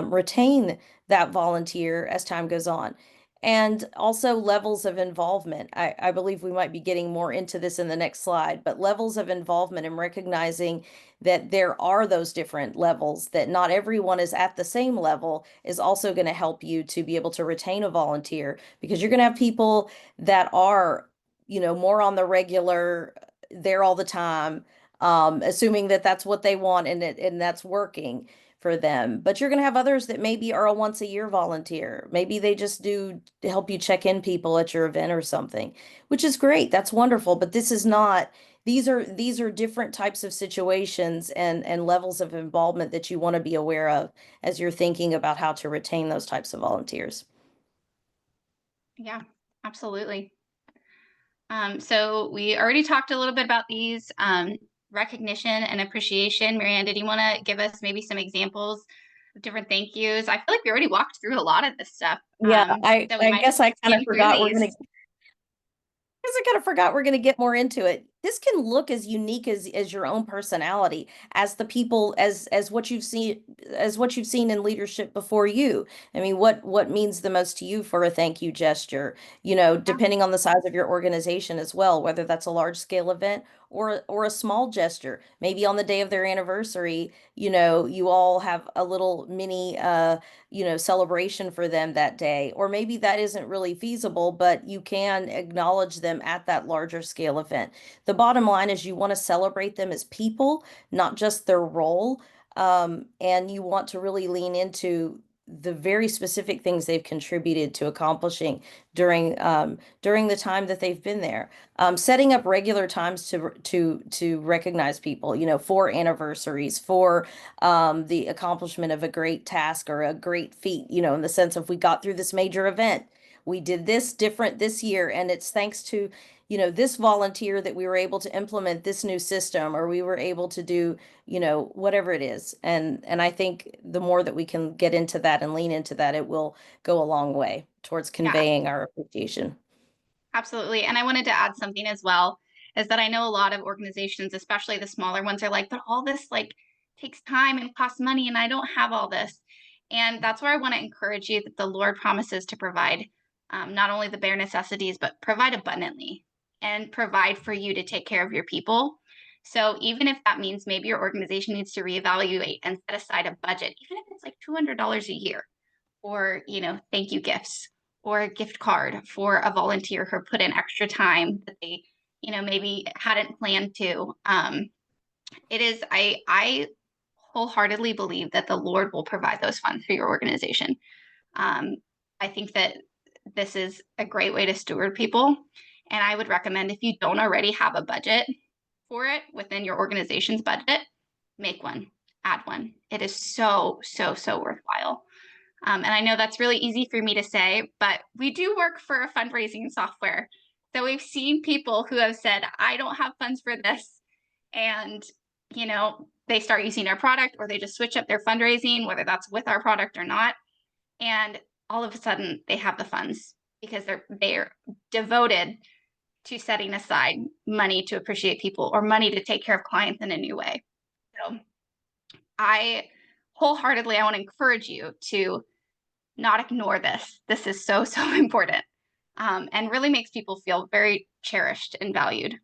Speaker 2: retain that volunteer as time goes on. And also levels of involvement. I believe we might be getting more into this in the next slide, but levels of involvement and recognizing that there are those different levels, that not everyone is at the same level, is also going to help you to be able to retain a volunteer, because you're going to have people that are, more on the regular, there all the time, assuming that that's what they want and that's working for them. But you're going to have others that maybe are a once a year volunteer. Maybe they just do to help you check in people at your event or something, which is great. That's wonderful. But this is not, these are different types of situations and levels of involvement that you want to be aware of as you're thinking about how to retain those types of volunteers.
Speaker 1: Yeah, absolutely. So we already talked a little bit about these, recognition and appreciation. Marianne, did you want to give us maybe some examples of different thank yous? I feel like we already walked through a lot of this stuff.
Speaker 2: Yeah,
Speaker 1: So we
Speaker 2: I
Speaker 1: might
Speaker 2: guess
Speaker 1: just
Speaker 2: I kind of
Speaker 1: skim through
Speaker 2: forgot
Speaker 1: these.
Speaker 2: I kind of forgot we're going to get more into it. This can look as unique as your own personality, as the people, as what you've seen in leadership before you. I mean, what means the most to you for a thank you gesture?
Speaker 1: Yeah,
Speaker 2: Depending on the size of your organization as well, whether that's a large scale event or a small gesture. Maybe on the day of their anniversary, you all have a little mini celebration for them that day. Or maybe that isn't really feasible, but you can acknowledge them at that larger scale event. The bottom line is you want to celebrate them as people, not just their role. And you want to really lean into the very specific things they've contributed to accomplishing during the time that they've been there. Setting up regular times to recognize people, for anniversaries, for the accomplishment of a great task or a great feat, in the sense of we got through this major event. We did this different this year, and it's thanks to, this volunteer that we were able to implement this new system, or we were able to do, whatever it is. And I think the more that we can get into that and lean into that, it will go a long way towards
Speaker 1: yeah,
Speaker 2: conveying our appreciation.
Speaker 1: absolutely. And I wanted to add something as well, is that I know a lot of organizations, especially the smaller ones, are like, but all this like takes time and costs money, and I don't have all this. And that's where I want to encourage you that the Lord promises to provide not only the bare necessities, but provide abundantly and provide for you to take care of your people. So even if that means maybe your organization needs to reevaluate and set aside a budget, even if it's like $200 a year, or thank you gifts, or a gift card for a volunteer who put in extra time that they maybe hadn't planned to. It is I wholeheartedly believe that the Lord will provide those funds for your organization. um, I think that this is a great way to steward people, and I would recommend, if you don't already have a budget for it within your organization's budget, make one, add one. It is so so so worthwhile. And I know that's really easy for me to say, but we do work for a fundraising software. So we've seen people who have said, I don't have funds for this. And, they start using our product, or they just switch up their fundraising, whether that's with our product or not. And all of a sudden they have the funds because they're devoted to setting aside money to appreciate people, or money to take care of clients in a new way. So I wholeheartedly, I want to encourage you to not ignore this. This is so, so important, and really makes people feel very cherished and valued.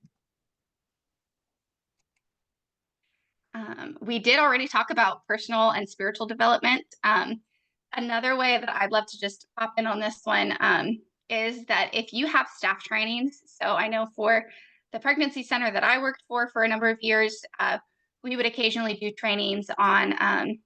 Speaker 1: We did already talk about personal and spiritual development. Another way that I'd love to just hop in on this one is that if you have staff trainings, so I know for the pregnancy center that I worked for a number of years, we would occasionally do trainings on,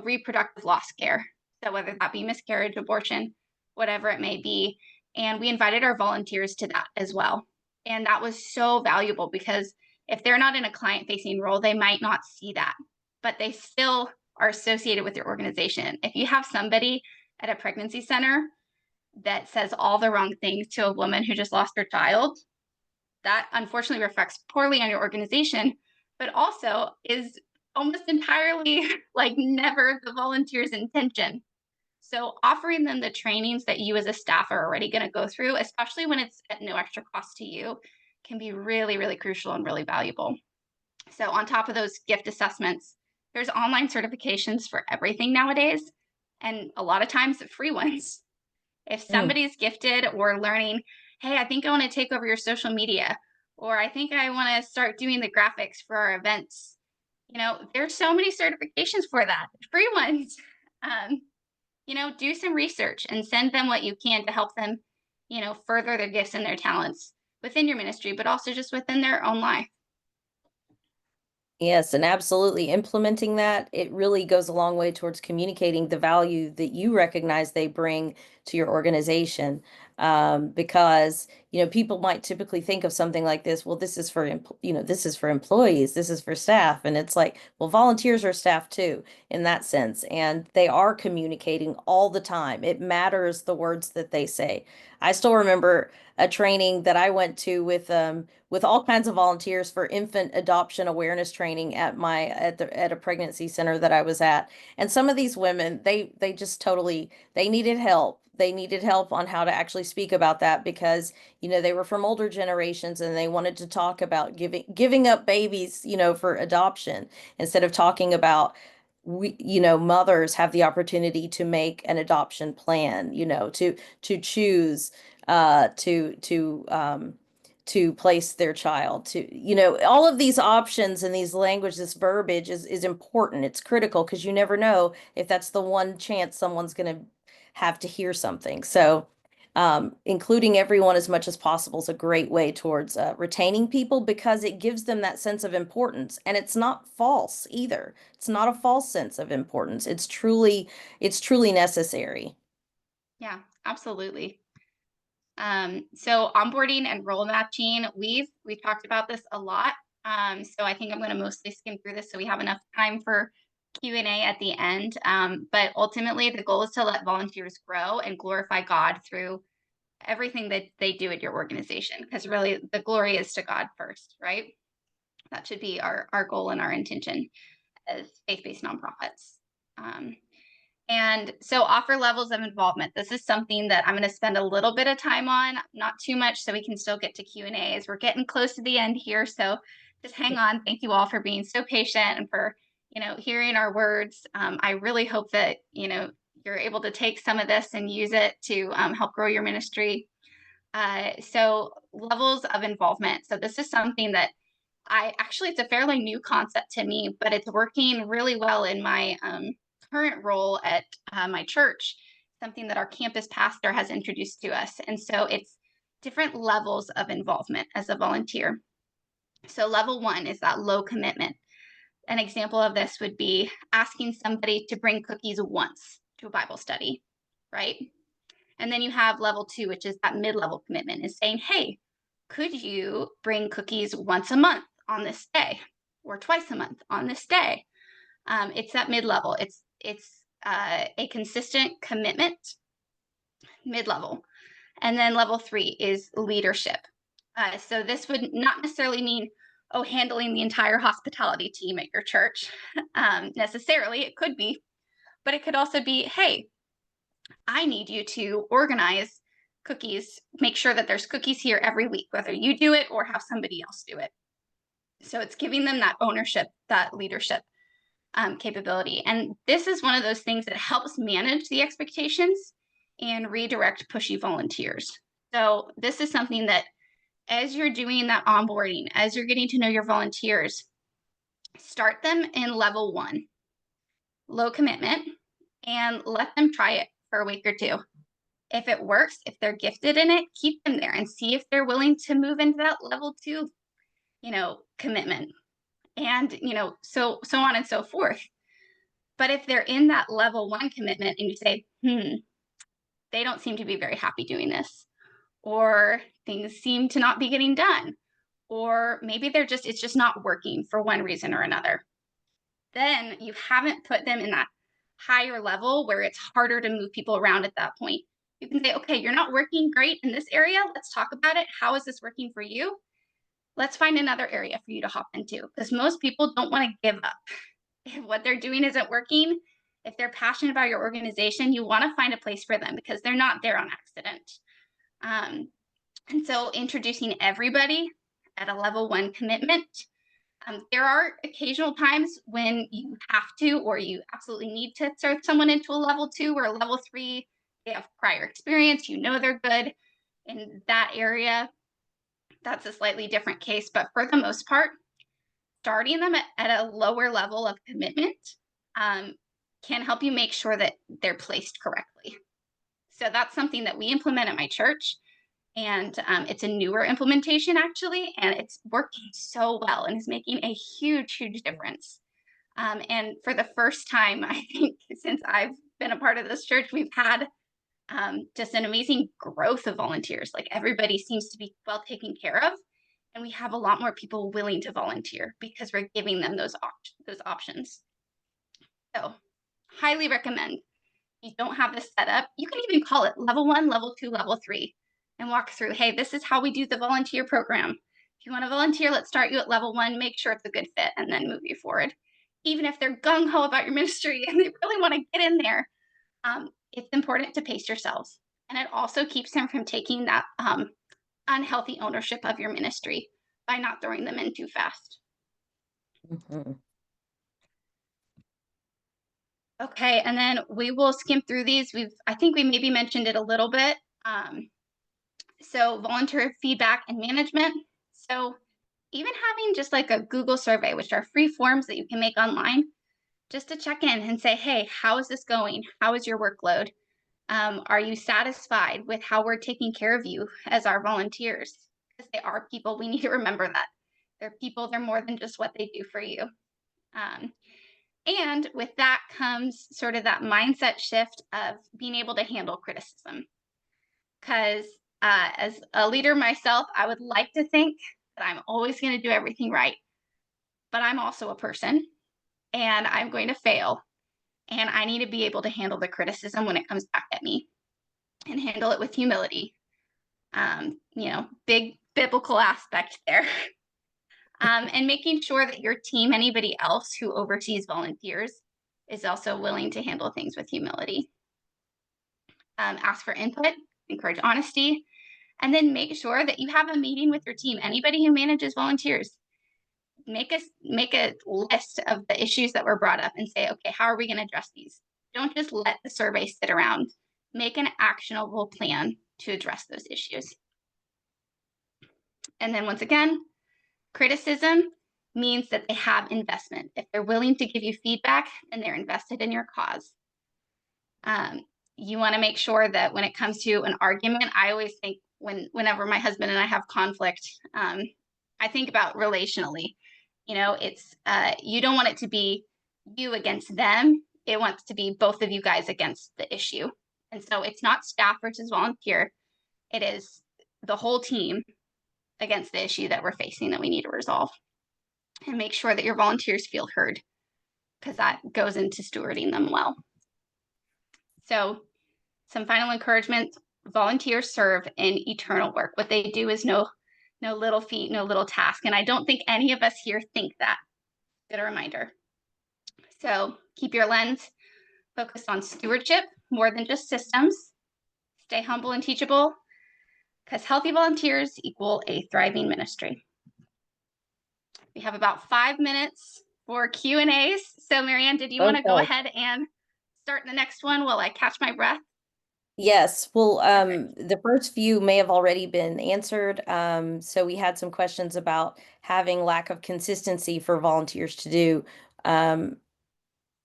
Speaker 1: reproductive loss care. So whether that be miscarriage, abortion, whatever it may be. And we invited our volunteers to that as well. And that was so valuable because if they're not in a client-facing role, they might not see that, but they still are associated with your organization. If you have somebody at a pregnancy center that says all the wrong things to a woman who just lost her child, that unfortunately reflects poorly on your organization, but also is almost entirely like never the volunteer's intention. So offering them the trainings that you as a staff are already going to go through, especially when it's at no extra cost to you, can be really, really crucial and really valuable. So on top of those gift assessments, there's online certifications for everything nowadays, and a lot of times free ones. If
Speaker 2: Mm.
Speaker 1: somebody's gifted or learning, hey, I think I want to take over your social media, or I think I want to start doing the graphics for our events, there's so many certifications for that, free ones. Um, do some research and send them what you can to help them, further their gifts and their talents within your ministry, but also just within their own life.
Speaker 2: Yes, and absolutely implementing that, it really goes a long way towards communicating the value that you recognize they bring to your organization. Because, people might typically think of something like this, well, this is for, this is for employees, this is for staff. And it's like, well, volunteers are staff too, in that sense. And they are communicating all the time. It matters the words that they say. I still remember a training that I went to with all kinds of volunteers for infant adoption awareness training at a pregnancy center that I was at. And some of these women, they just totally they needed help. They needed help on how to actually speak about that because, they were from older generations and they wanted to talk about giving up babies, for adoption instead of talking about mothers have the opportunity to make an adoption plan, to choose uh, to to um, to place their child to all of these options and these language, this verbiage is important. It's critical because you never know if that's the one chance someone's going to have to hear something. So including everyone as much as possible is a great way towards retaining people because it gives them that sense of importance, and it's not false either. It's not a false sense of importance. It's truly necessary.
Speaker 1: Yeah, absolutely. So onboarding and role matching, we've talked about this a lot. So I think I'm going to mostly skim through this so we have enough time for Q&A at the end. But ultimately, the goal is to let volunteers grow and glorify God through everything that they do at your organization, because really the glory is to God first, right? That should be our goal and our intention as faith-based nonprofits. And so offer levels of involvement. This is something that I'm going to spend a little bit of time on, not too much, so we can still get to Q&A as we're getting close to the end here. So just hang on. Thank you all for being so patient and for, hearing our words. I really hope that, you're able to take some of this and use it to help grow your ministry. So levels of involvement. So this is something that it's a fairly new concept to me, but it's working really well in my current role at my church, something that our campus pastor has introduced to us. And so it's different levels of involvement as a volunteer. So level one is that low commitment. An example of this would be asking somebody to bring cookies once to a Bible study, right? And then you have level two, which is that mid-level commitment, is saying, hey, could you bring cookies once a month on this day or twice a month on this day? It's that mid-level. It's a consistent commitment, mid-level. And then level three is leadership. So this would not necessarily mean, handling the entire hospitality team at your church. Necessarily, it could be, but it could also be, hey, I need you to organize cookies, make sure that there's cookies here every week, whether you do it or have somebody else do it. So it's giving them that ownership, that leadership. capability. And this is one of those things that helps manage the expectations and redirect pushy volunteers. So this is something that as you're doing that onboarding, as you're getting to know your volunteers, start them in level 1, low commitment, and let them try it for a week or 2. If it works, if they're gifted in it, keep them there and see if they're willing to move into that level 2, commitment. And, so on and so forth. But if they're in that level 1 commitment and you say, they don't seem to be very happy doing this, or things seem to not be getting done, or maybe it's just not working for one reason or another, then you haven't put them in that higher level where it's harder to move people around at that point. You can say, okay, you're not working great in this area. Let's talk about it. How is this working for you? Let's find another area for you to hop into, because most people don't want to give up. If what they're doing isn't working, if they're passionate about your organization, you want to find a place for them because they're not there on accident. And so introducing everybody at a level 1 commitment. There are occasional times when you have to, or you absolutely need to start someone into a level 2 or a level 3. They have prior experience, they're good in that area. That's a slightly different case, but for the most part, starting them at a lower level of commitment can help you make sure that they're placed correctly. So that's something that we implement at my church. And it's a newer implementation, actually, and it's working so well and is making a huge, huge difference. And for the first time, I think, since I've been a part of this church, we've had just an amazing growth of volunteers. Like, everybody seems to be well taken care of. And we have a lot more people willing to volunteer because we're giving them those options. So, highly recommend. If you don't have this set up, you can even call it level 1, level 2, level 3, and walk through, hey, this is how we do the volunteer program. If you want to volunteer, let's start you at level 1, make sure it's a good fit, and then move you forward. Even if they're gung-ho about your ministry and they really want to get in there, it's important to pace yourselves. And it also keeps them from taking that unhealthy ownership of your ministry by not throwing them in too fast.
Speaker 2: Mhm.
Speaker 1: Okay, and then we will skim through these. I think we maybe mentioned it a little bit. So volunteer feedback and management. So even having just like a Google survey, which are free forms that you can make online, just to check in and say, hey, how is this going? How is your workload? Are you satisfied with how we're taking care of you as our volunteers? Because they are people. We need to remember that. They're people. They're more than just what they do for you. And with that comes sort of that mindset shift of being able to handle criticism. Because as a leader myself, I would like to think that I'm always going to do everything right. But I'm also a person and I'm going to fail. And I need to be able to handle the criticism when it comes back at me and handle it with humility. Big biblical aspect there. And making sure that your team, anybody else who oversees volunteers, is also willing to handle things with humility. Ask for input, encourage honesty, and then make sure that you have a meeting with your team. Anybody who manages volunteers, make a list of the issues that were brought up and say, okay, how are we going to address these? Don't just let the survey sit around. Make an actionable plan to address those issues. And then once again, criticism means that they have investment. If they're willing to give you feedback, then they're invested in your cause. You want to make sure that when it comes to an argument, I always think whenever my husband and I have conflict, I think about relationally. It's you don't want it to be you against them. It wants to be both of you guys against the issue. And so it's not staff versus volunteer. It is the whole team against the issue that we're facing that we need to resolve. And make sure that your volunteers feel heard, because that goes into stewarding them well. So some final encouragement: volunteers serve in eternal work. What they do is no little feat, no little task. And I don't think any of us here think that. Good reminder. So keep your lens focused on stewardship more than just systems. Stay humble and teachable, because healthy volunteers equal a thriving ministry. We have about 5 minutes for Q&As. So Marianne, did you want to go
Speaker 2: Okay.
Speaker 1: ahead and start the next one while I catch my breath?
Speaker 2: Yes. Well,
Speaker 1: Perfect.
Speaker 2: the first few may have already been answered. So we had some questions about having lack of consistency for volunteers to do, um,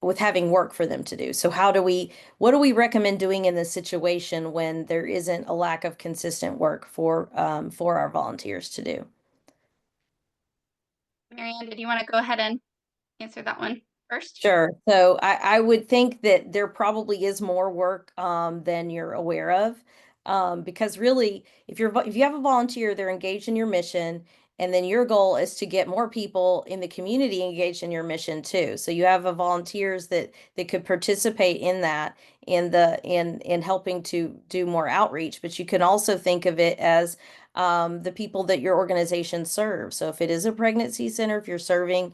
Speaker 2: with having work for them to do. So what do we recommend doing in this situation when there isn't a lack of consistent work for our volunteers to do?
Speaker 1: Marianne, did you want to go ahead and answer that one first?
Speaker 2: Sure. So I would think that there probably is more work than you're aware of. Because really, if you have a volunteer, they're engaged in your mission, and then your goal is to get more people in the community engaged in your mission too. So you have a volunteers that could participate in that in helping to do more outreach, but you can also think of it as the people that your organization serves. So if it is a pregnancy center, if you're serving,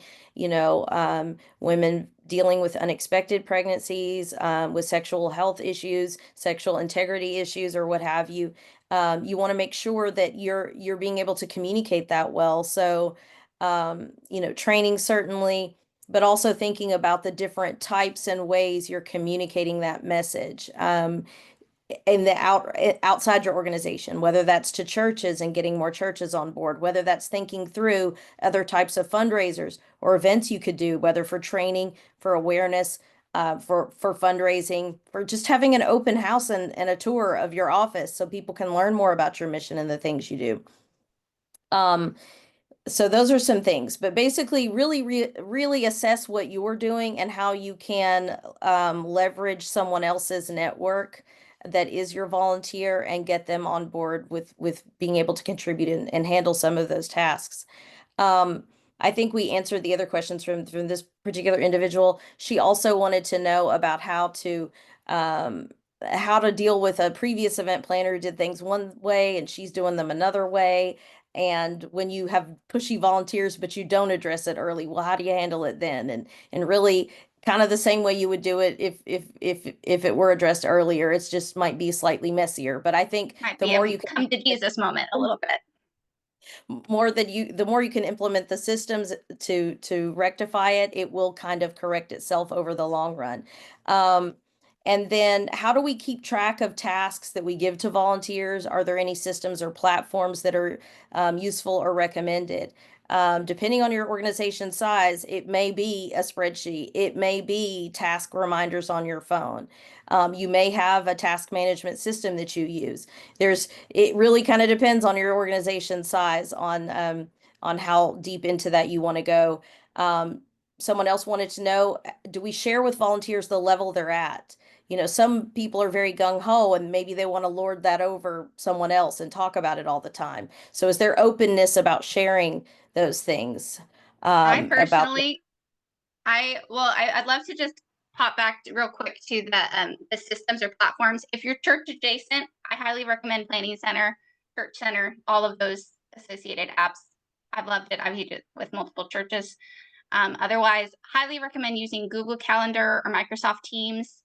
Speaker 2: women dealing with unexpected pregnancies, with sexual health issues, sexual integrity issues, or what have you. You want to make sure that you're being able to communicate that well. So, training certainly, but also thinking about the different types and ways you're communicating that message. In the outside your organization, whether that's to churches and getting more churches on board, whether that's thinking through other types of fundraisers or events you could do, whether for training, for awareness, for fundraising, for just having an open house and a tour of your office so people can learn more about your mission and the things you do. Um, so those are some things, but basically really assess what you're doing and how you can leverage someone else's network that is your volunteer and get them on board with being able to contribute and handle some of those tasks. Um, I think we answered the other questions from this particular individual. She also wanted to know about um, how to deal with a previous event planner who did things one way and she's doing them another way. And when you have pushy volunteers, but you don't address it early, well, how do you handle it then? And really kind of the same way you would do it if it were addressed earlier. It's just might be slightly messier. But I think
Speaker 1: Might
Speaker 2: the
Speaker 1: be
Speaker 2: more
Speaker 1: a
Speaker 2: you can
Speaker 1: come to Jesus moment a little bit.
Speaker 2: the more you can implement the systems to rectify it, it will kind of correct itself over the long run. Um, and then how do we keep track of tasks that we give to volunteers? Are there any systems or platforms that are useful or recommended? Depending on your organization size, it may be a spreadsheet. It may be task reminders on your phone. You may have a task management system that you use. It really kind of depends on your organization size on how deep into that you want to go. Um, Someone else wanted to know, do we share with volunteers the level they're at? Some people are very gung ho and maybe they want to lord that over someone else and talk about it all the time. So is there openness about sharing those things?
Speaker 1: I
Speaker 2: About
Speaker 1: personally, I'd love to just pop back real quick to the systems or platforms. If you're church adjacent, I highly recommend Planning Center, Church Center, all of those associated apps. I've loved it. I've used it with multiple churches. Otherwise, highly recommend using Google Calendar or Microsoft Teams.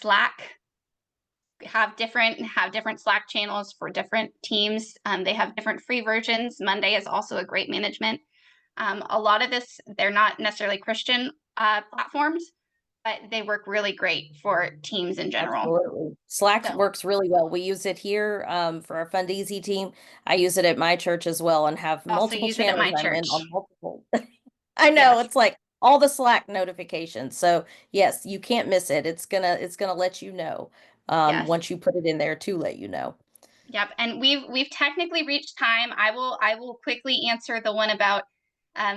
Speaker 1: Slack have different Slack channels for different teams. They have different free versions. Monday is also a great management. A lot of this, they're not necessarily Christian platforms, but they work really great for teams in general.
Speaker 2: Absolutely. Slack
Speaker 1: So
Speaker 2: works really well. We use it here for our FundEasy team. I use it at my church as well and have
Speaker 1: also
Speaker 2: multiple
Speaker 1: use it at
Speaker 2: channels
Speaker 1: my
Speaker 2: I'm in
Speaker 1: church.
Speaker 2: on multiple. I know
Speaker 1: Yes,
Speaker 2: it's like all the Slack notifications. So yes, you can't miss it. It's gonna let you know
Speaker 1: yes.
Speaker 2: once you put it in there to let you know.
Speaker 1: Yep, and we've technically reached time. I will quickly answer the one about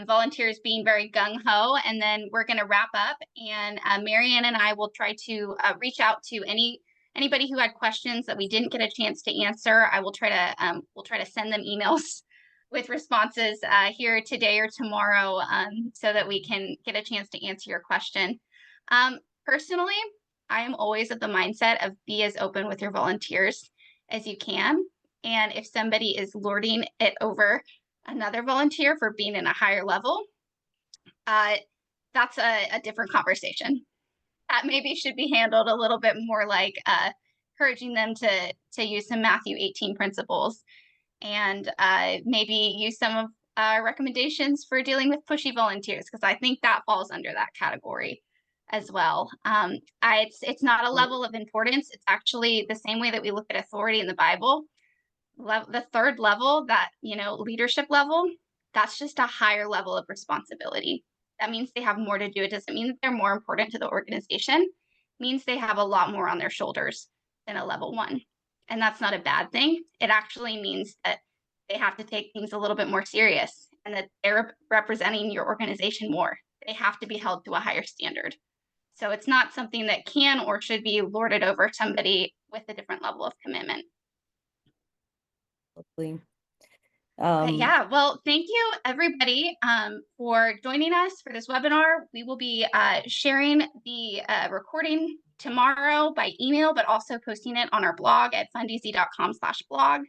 Speaker 1: volunteers being very gung ho, and then we're going to wrap up. And Marianne and I will try to reach out to anybody who had questions that we didn't get a chance to answer. I will try to we'll try to send them emails with responses here today or tomorrow, so that we can get a chance to answer your question. Personally, I am always of the mindset of be as open with your volunteers as you can. And if somebody is lording it over another volunteer for being in a higher level, uh, that's a different conversation. That maybe should be handled a little bit more like encouraging them to use some Matthew 18 principles and maybe use some recommendations for dealing with pushy volunteers, because I think that falls under that category as well. It's not a level of importance. It's actually the same way that we look at authority in the Bible. The third level, that leadership level, that's just a higher level of responsibility. That means they have more to do. It doesn't mean that they're more important to the organization. It means they have a lot more on their shoulders than a level one. And that's not a bad thing. It actually means that they have to take things a little bit more serious, and that they're representing your organization more. They have to be held to a higher standard. So it's not something that can or should be lorded over somebody with a different level of commitment.
Speaker 2: Absolutely.
Speaker 1: But yeah, well, thank you everybody for joining us for this webinar. We will be sharing the recording tomorrow by email, but also posting it on our blog at fundeasy.com/blog.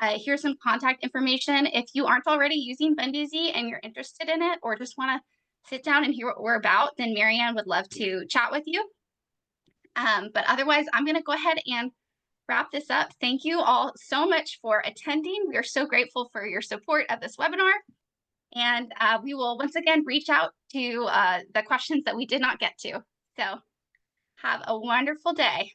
Speaker 1: Here's some contact information. If you aren't already using FundEasy and you're interested in it, or just want to sit down and hear what we're about, then Marianne would love to chat with you. But otherwise, I'm going to go ahead and wrap this up. Thank you all so much for attending. We are so grateful for your support of this webinar. And we will once again reach out to the questions that we did not get to. So have a wonderful day.